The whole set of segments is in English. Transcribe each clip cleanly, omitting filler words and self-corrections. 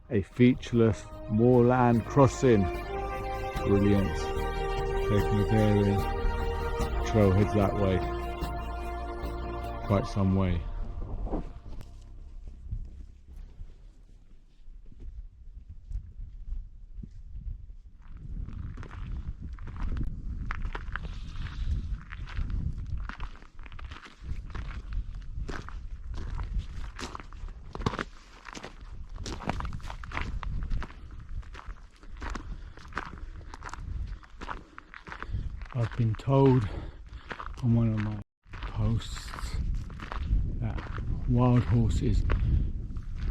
a featureless moorland crossing. Brilliant. Taking a bearing. Trail heads that way. Quite some way. I've been told on one of my posts that wild horses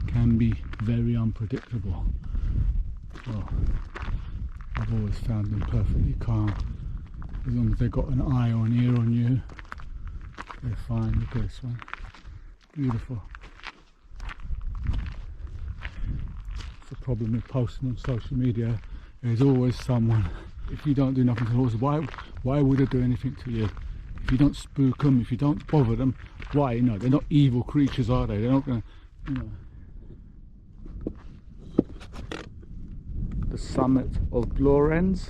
can be very unpredictable. Well, I've always found them perfectly calm. As long as they've got an eye or an ear on you, they're fine. Look at this one. Beautiful. It's the problem with posting on social media. There's always someone. If you don't do nothing to the horses, why would they do anything to you? If you don't spook them, if you don't bother them, why? You know, they're not evil creatures, are they? They're not going to, you know. The summit of Glorens,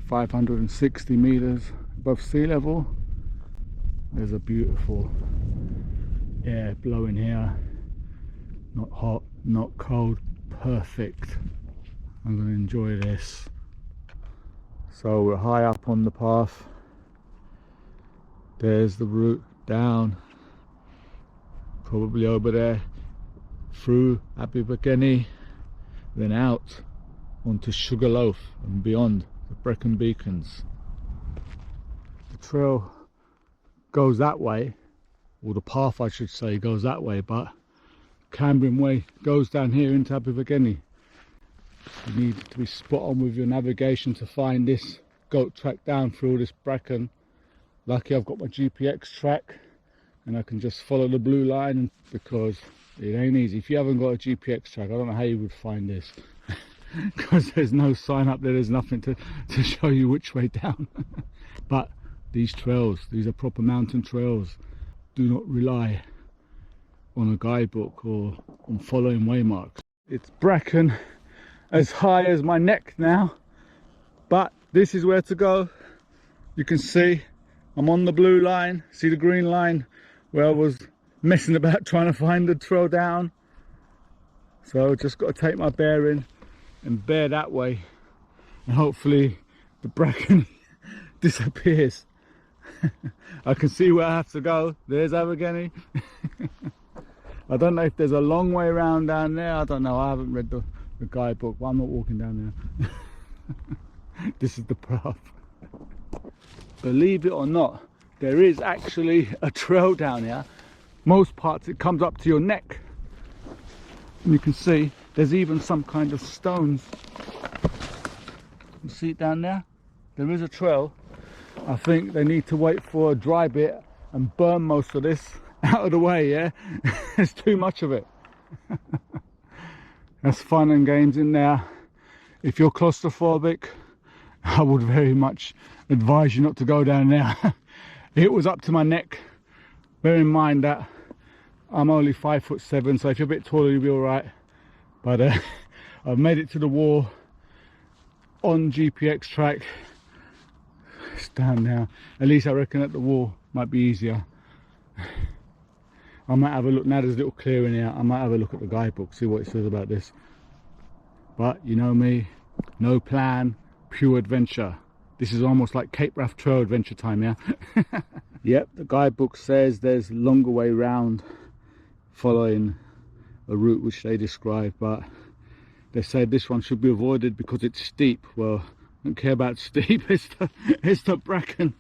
560 meters above sea level. There's a beautiful air blowing here. Not hot, not cold, perfect. I'm going to enjoy this. So we're high up on the path. There's the route down, probably over there, through Bracken, then out onto Sugarloaf and beyond the Bracken beacons. The trail goes that way, or the path I should say goes that way, but Cambrian Way goes down here into Bracken. You need to be spot on with your navigation to find this goat track down through all this bracken. Lucky I've got my GPX track and I can just follow the blue line, because it ain't easy. If you haven't got a GPX track, I don't know how you would find this, because there's no sign up there, there's nothing to show you which way down. But these trails, these are proper mountain trails. Do not rely on a guidebook or on following waymarks. It's bracken as high as my neck now, but this is where to go. You can see I'm on the blue line, see the green line where I was messing about trying to find the trail down. So just got to take my bearing and bear that way, and hopefully the bracken disappears. I can see where I have to go. There's Bracken. I don't know if there's a long way around down there. I don't know, I haven't read the guidebook, but I'm not walking down there. This is the path. Believe it or not, there is actually a trail down here. Most parts it comes up to your neck, and you can see there's even some kind of stones. You see it down there? There is a trail. I think they need to wait for a dry bit and burn most of this out of the way, yeah? There's too much of it. That's fun and games in there. If you're claustrophobic, I would very much advise you not to go down there. It was up to my neck. Bear in mind that I'm only 5'7", so if you're a bit taller you'll be alright. But I've made it to the wall on GPX track. It's down now. At least I reckon at the wall might be easier. I might have a look, now there's a little clearing here, I might have a look at the guidebook, see what it says about this. But you know me, no plan, pure adventure. This is almost like Cape Wrath Trail adventure time, yeah? Yep, the guidebook says there's a longer way round following a route which they describe, but they said this one should be avoided because it's steep. Well, I don't care about steep, it's the bracken.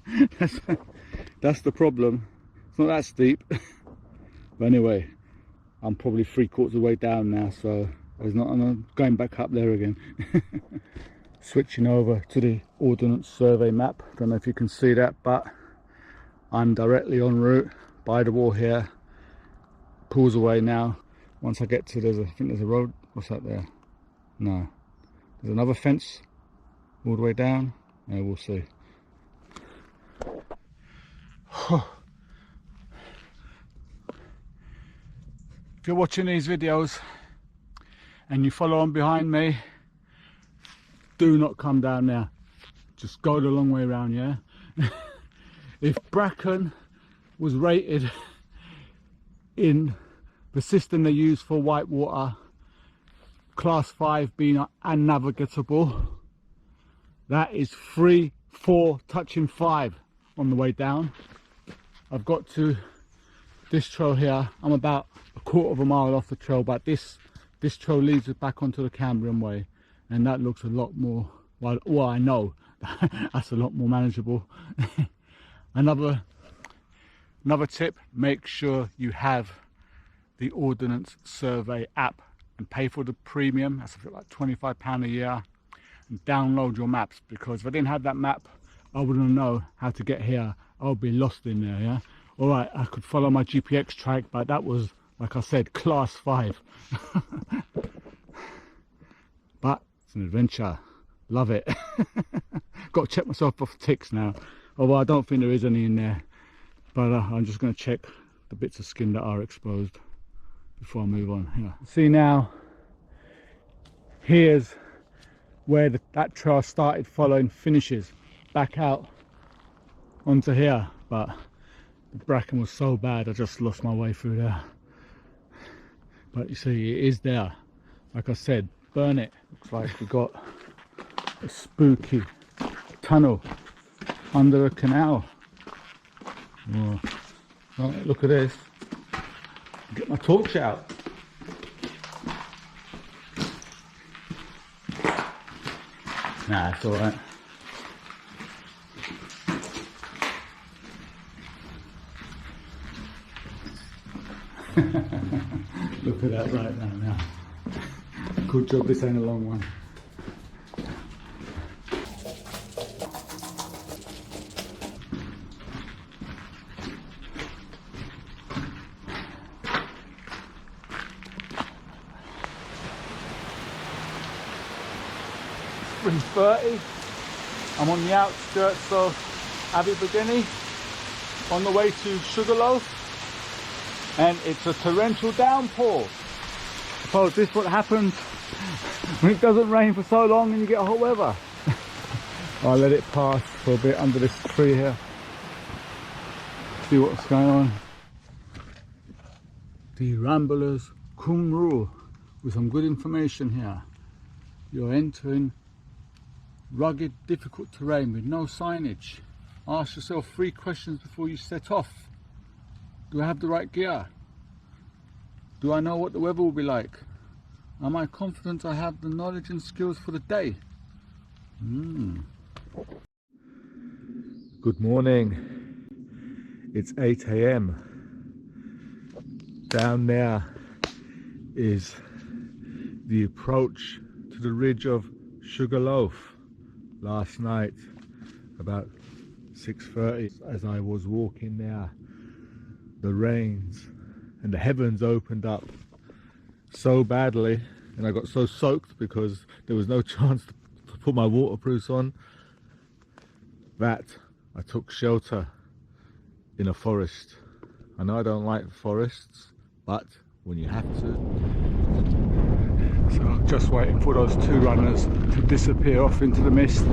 That's the problem. It's not that steep. But anyway, I'm probably 3/4 of the way down now, so I'm not going back up there again. Switching over to the Ordnance Survey map. Don't know if you can see that, but I'm directly en route by the wall here. Pulls away now. Once I get to, I think there's a road. What's that there? No. There's another fence all the way down. Yeah, we'll see. If you're watching these videos and you follow on behind me, do not come down there. Just go the long way around, yeah? If Bracken was rated in the system they use for whitewater, class 5 being unnavigable, that is 3, 4, touching 5 on the way down. I've got to this trail here. I'm about a quarter of a mile off the trail, but this trail leads us back onto the Cambrian Way, and that looks a lot more, well I know that's a lot more manageable. Another tip, make sure you have the Ordnance Survey app and pay for the premium. That's like £25 a year, and download your maps, because if I didn't have that map I wouldn't know how to get here. I'll be lost in there, yeah? Alright, I could follow my GPX track, but that was, like I said, class 5. But it's an adventure. Love it. Got to check myself off ticks now. Although I don't think there is any in there. But I'm just going to check the bits of skin that are exposed before I move on. Yeah. See now, here's where that trail I started following finishes. Back out onto here. But the bracken was so bad I just lost my way through there. But you see, it is there. Like I said, burn it. Looks like we got a spooky tunnel under a canal. Oh, right, look at this. Get my torch out. Nah, it's alright. Look at that right now. Good job this ain't a long one. It's 3:30. I'm on the outskirts of Abergavenny on the way to Sugarloaf, and it's a torrential downpour. I suppose this is what happens when it doesn't rain for so long and you get hot weather. I'll let it pass for a bit under this tree here. See what's going on. The Ramblers Conwy with some good information here. You're entering rugged, difficult terrain with no signage. Ask yourself 3 questions before you set off. Do I have the right gear? Do I know what the weather will be like? Am I confident I have the knowledge and skills for the day? Good morning. It's 8 AM. Down there is the approach to the ridge of Sugarloaf. Last night about 6:30, as I was walking there, the rains and the heavens opened up so badly, and I got so soaked because there was no chance to put my waterproofs on, that I took shelter in a forest. I know I don't like forests, but when you have to. So I'm just waiting for those 2 runners to disappear off into the mist.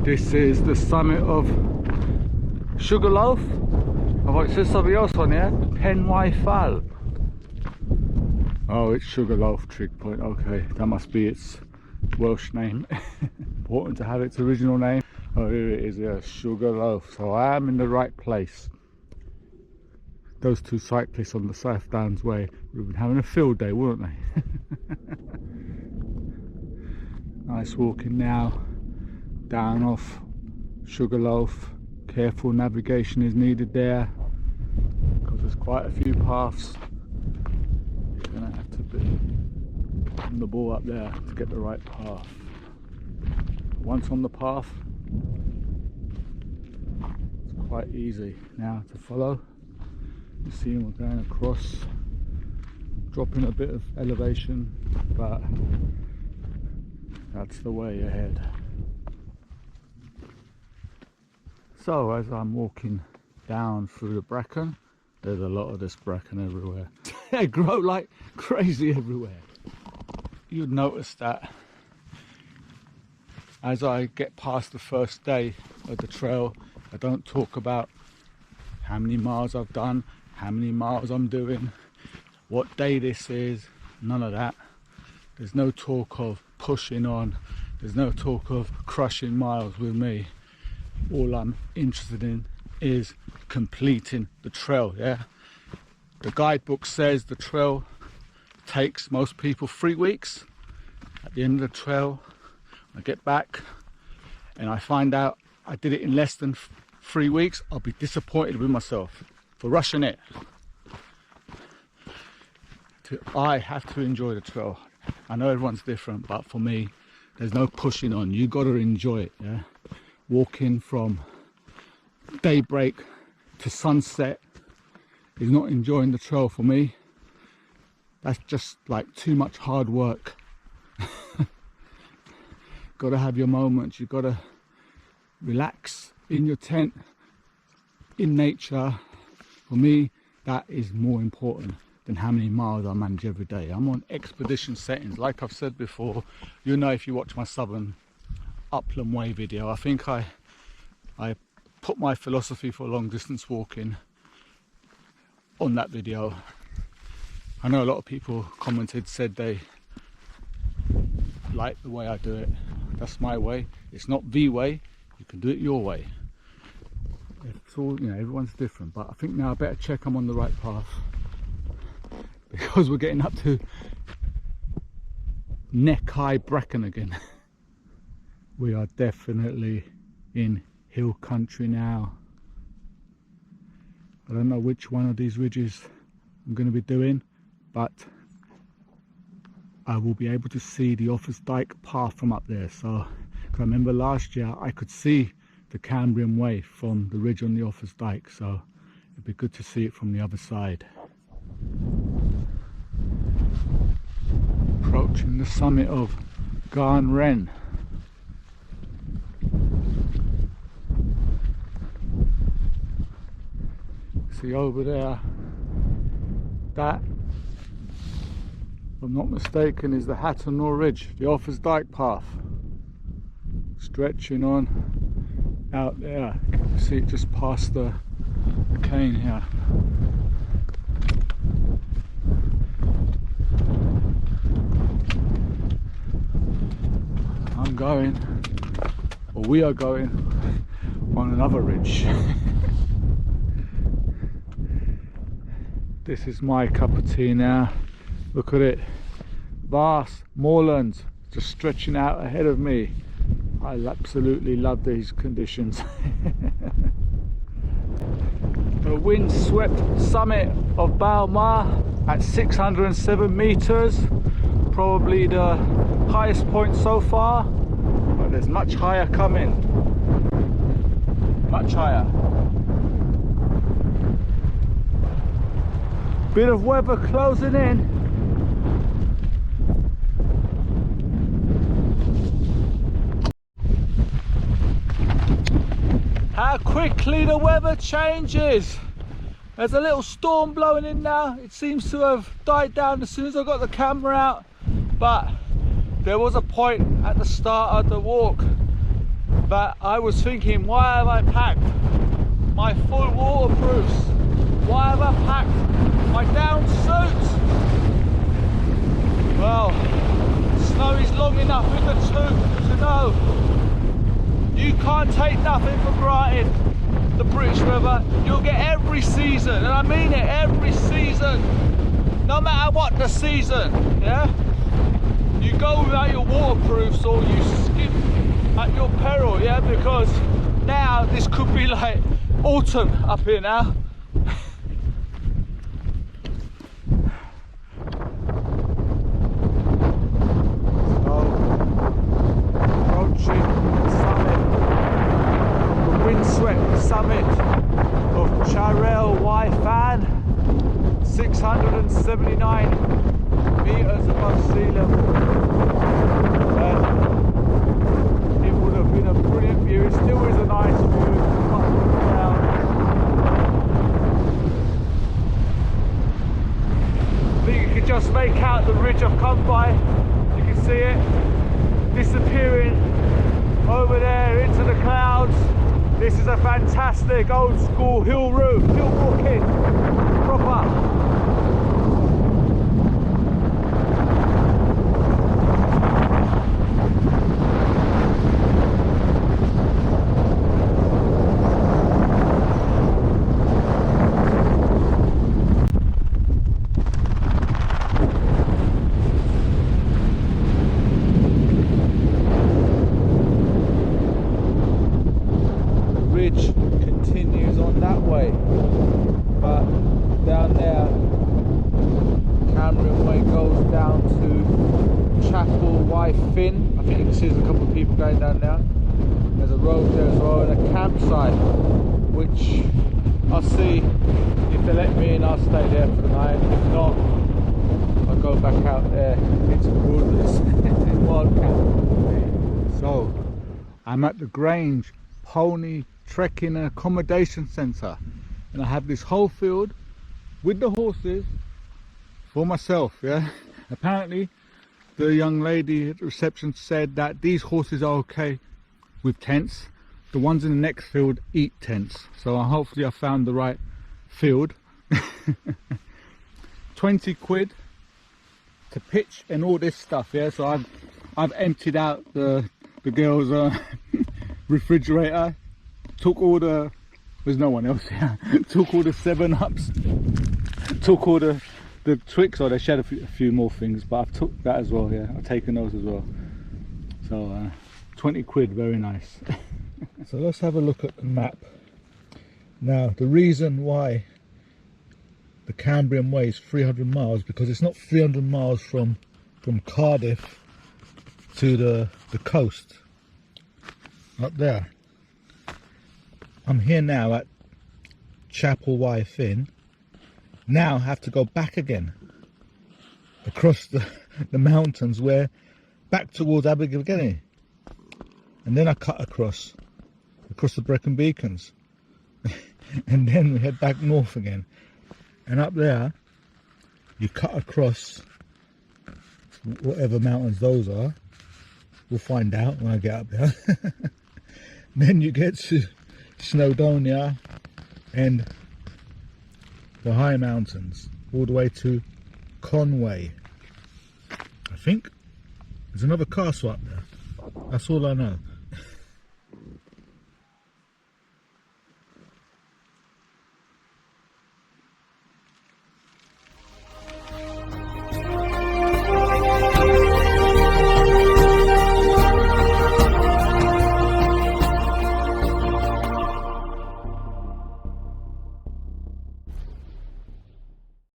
This is the summit of Sugarloaf. Oh, it says something else on here. Conwy Fall. Oh, it's Sugarloaf Trig Point. Okay, that must be its Welsh name. Important to have its original name. Oh, here it is, yeah, Sugarloaf. So I am in the right place. Those 2 cyclists on the South Downs Way would have been having a field day, wouldn't they? Nice walking now down off Sugarloaf. Careful navigation is needed there because there's quite a few paths. You're going to have to be on the ball up there to get the right path. Once on the path, it's quite easy now to follow. You see we're going across, dropping a bit of elevation, but that's the way ahead. So as I'm walking down through the bracken, there's a lot of this bracken everywhere. They grow like crazy everywhere. you'd notice that as I get past the first day of the trail, I don't talk about how many miles I've done, how many miles I'm doing, what day this is, none of that. There's no talk of pushing on, there's no talk of crushing miles with me. All I'm interested in is completing the trail, yeah? The guidebook says the trail takes most people 3 weeks. At the end of the trail, I get back and I find out I did it in less than 3 weeks, I'll be disappointed with myself for rushing it. I have to enjoy the trail. I know everyone's different, but for me, there's no pushing on. You got to enjoy it, yeah? Walking from daybreak to sunset is not enjoying the trail for me. That's just like too much hard work. Got to have your moments. You've got to relax in your tent, in nature. For me, that is more important than how many miles I manage every day. I'm on expedition settings. Like I've said before, you know, if you watch my Southern Upland Way video, I think I put my philosophy for long distance walking on that video. I know a lot of people commented, said they like the way I do it. That's my way. It's not the way. You can do it your way. It's all, you know, everyone's different, but I think now I better check I'm on the right path, because we're getting up to neck high Bracken again. We are definitely in hill country now. I don't know which one of these ridges I'm going to be doing, but I will be able to see the Offa's Dyke path from up there. So, cause I remember last year I could see the Cambrian Way from the ridge on the Offa's Dyke, so it'd be good to see it from the other side. Approaching the summit of Garn Wren. See over there, that, if I'm not mistaken, is the Hattonor Ridge, the Offa's Dyke path, stretching on out there. You can see it just past the cane here. I'm going, or we are going, on another ridge. This is my cup of tea now. Look at it, vast moorlands just stretching out ahead of me. I absolutely love these conditions. The wind-swept summit of Balmar at 607 meters, probably the highest point so far, but there's much higher coming, much higher. Bit of weather closing in. How quickly the weather changes. There's a little storm blowing in now. It seems to have died down as soon as I got the camera out, but there was a point at the start of the walk that I was thinking, why have I packed my full waterproofs? Why have I packed my down suit? Well, snow is long enough in the tooth to know you can't take nothing for granted. The British weather, you'll get every season, and I mean it, every season, no matter what the season, yeah? You go without your waterproofs or you skip at your peril, yeah? Because now this could be like autumn up here now. Windswept summit of Torrential Way, 679 meters above sea level. It would have been a brilliant view. It still is a nice view. slick, old school hill route, hill walking, proper. Continues on that way, but down there Cambrian Way goes down to Chapel Way Fin. I think you can see there's a couple of people going down there. There's a road there as well and a campsite, which I'll see if they let me in. I'll stay there for the night. If not, I'll go back out there into the wilderness in Wildcat. So I'm at the Grange Pony Trekking and Accommodation Centre, and I have this whole field with the horses for myself. Yeah, apparently the young lady at the reception said that these horses are okay with tents. The ones in the next field eat tents, so hopefully I found the right field. 20 quid to pitch and all this stuff. Yeah, so I've emptied out the girls' refrigerator. Took all the, there's no one else here, took all the 7-Ups, took all the Twix, or they shared a few more things, but I've took that as well. Yeah, I've taken those as well. So 20 quid, very nice. So let's have a look at the map. Now the reason why the Cambrian Way is 300 miles, because it's not 300 miles from Cardiff to the coast up there. I'm here now at Chapel Way Fin. Now I have to go back again across the mountains, where back towards Abergavenny, and then I cut across the Bracken beacons, and then we head back north again. And up there you cut across whatever mountains those are. We'll find out when I get up there. Then you get to Snowdonia and the high mountains all the way to Conwy. I think there's another castle up there. That's all I know.